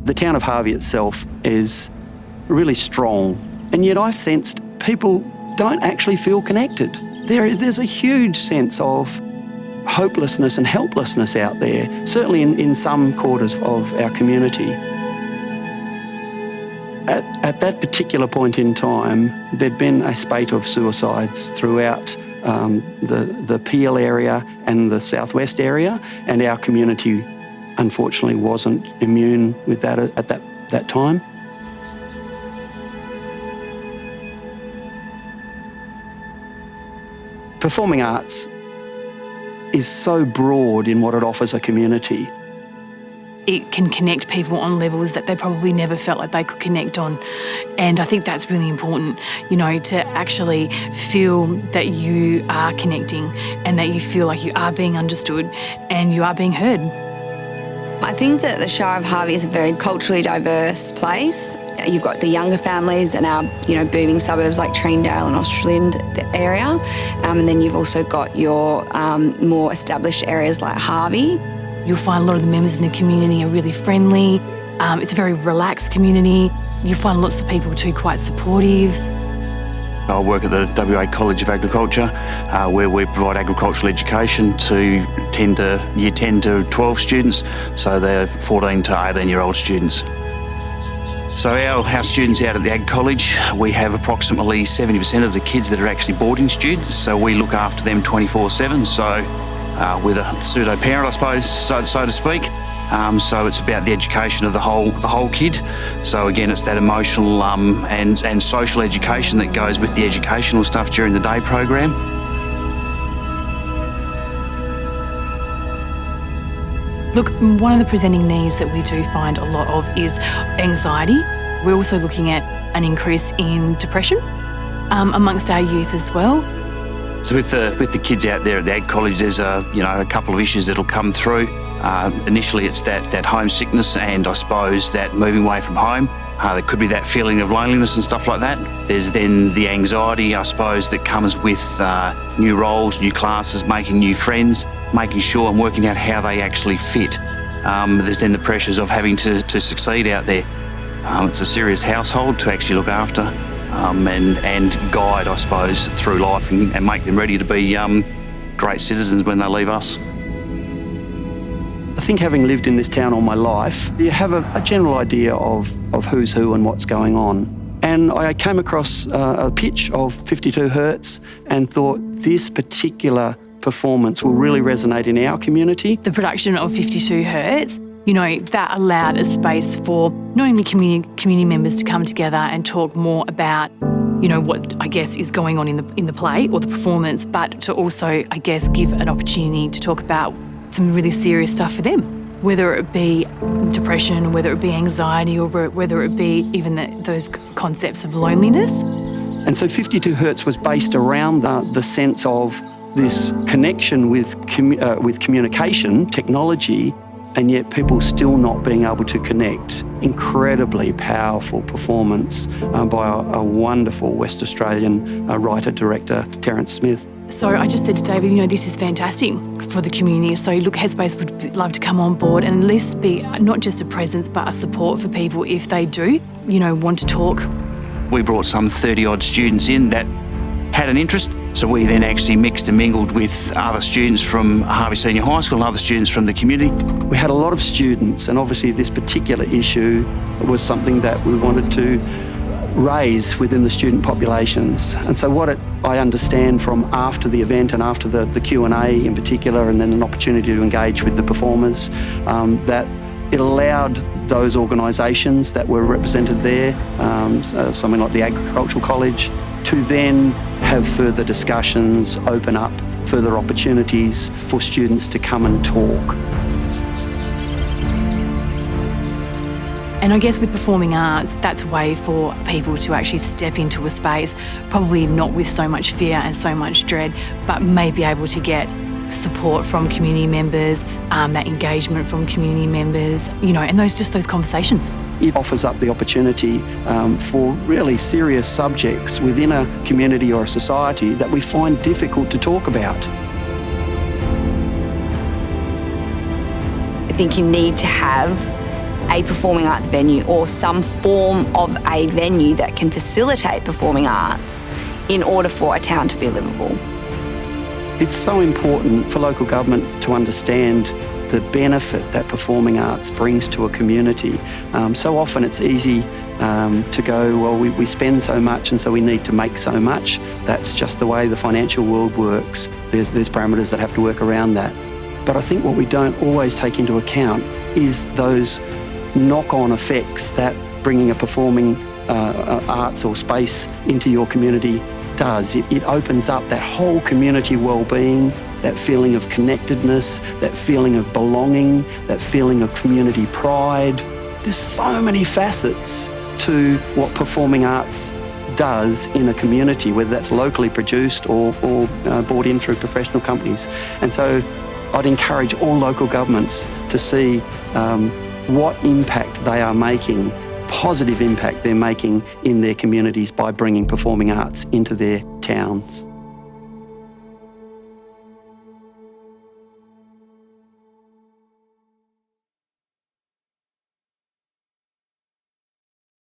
The town of Harvey itself is really strong, and yet I sensed people don't actually feel connected. There's a huge sense of hopelessness and helplessness out there, certainly in some quarters of our community. At that particular point in time, there'd been a spate of suicides throughout the Peel area and the southwest area, and our community unfortunately wasn't immune with that at that time. Performing arts is so broad in what it offers a community. It can connect people on levels that they probably never felt like they could connect on. And I think that's really important, to actually feel that you are connecting and that you feel like you are being understood and you are being heard. I think that the Shire of Harvey is a very culturally diverse place. You've got the younger families and our, booming suburbs like Treendale and Australind area. And then you've also got your more established areas like Harvey. You'll find a lot of the members in the community are really friendly. It's a very relaxed community. You find lots of people too quite supportive. I work at the WA College of Agriculture, where we provide agricultural education to year 10 to 12 students, so they're 14 to 18-year-old students. So our students out at the Ag College, we have approximately 70% of the kids that are actually boarding students, so we look after them 24/7, so with a pseudo-parent, I suppose, so to speak. So it's about the education of the whole kid. So again, it's that emotional and social education that goes with the educational stuff during the day program. Look, one of the presenting needs that we do find a lot of is anxiety. We're also looking at an increase in depression amongst our youth as well. So with the kids out there at the Ag College, there's a couple of issues that'll come through. Initially, it's that homesickness and I suppose that moving away from home. There could be that feeling of loneliness and stuff like that. There's then the anxiety, I suppose, that comes with new roles, new classes, making new friends, making sure and working out how they actually fit. There's then the pressures of having to succeed out there. It's a serious household to actually look after and guide, I suppose, through life and make them ready to be great citizens when they leave us. I think having lived in this town all my life, you have a general idea of who's who and what's going on. And I came across a pitch of 52 hertz and thought this particular performance will really resonate in our community. The production of 52 hertz, that allowed a space for not only community members to come together and talk more about, what I guess is going on in the play or the performance, but to also, I guess, give an opportunity to talk about some really serious stuff for them, whether it be depression, whether it be anxiety, or whether it be even those concepts of loneliness. And so 52 hertz was based around the sense of this connection with communication, technology, and yet people still not being able to connect. Incredibly powerful performance by a wonderful West Australian writer-director, Terence Smith. So I just said to David, this is fantastic for the community. So look, Headspace would love to come on board and at least be not just a presence, but a support for people if they do, want to talk. We brought some 30-odd students in that had an interest. So we then actually mixed and mingled with other students from Harvey Senior High School and other students from the community. We had a lot of students, and obviously this particular issue was something that we wanted to raise within the student populations. And so I understand from after the event and after the Q&A in particular, and then an opportunity to engage with the performers, that it allowed those organisations that were represented there, something like the Agricultural College, to then have further discussions, open up further opportunities for students to come and talk. And I guess with performing arts, that's a way for people to actually step into a space, probably not with so much fear and so much dread, but may be able to get support from community members, that engagement from community members, and those conversations. It offers up the opportunity for really serious subjects within a community or a society that we find difficult to talk about. I think you need to have a performing arts venue or some form of a venue that can facilitate performing arts in order for a town to be livable. It's so important for local government to understand the benefit that performing arts brings to a community. So often it's easy to go, well, we spend so much and so we need to make so much. That's just the way the financial world works. There's parameters that have to work around that. But I think what we don't always take into account is those knock-on effects that bringing a performing arts or space into your community does. It opens up that whole community well-being, that feeling of connectedness, that feeling of belonging, that feeling of community pride. There's so many facets to what performing arts does in a community, whether that's locally produced or brought in through professional companies. And so I'd encourage all local governments to see what impact they are making, positive impact they're making in their communities by bringing performing arts into their towns.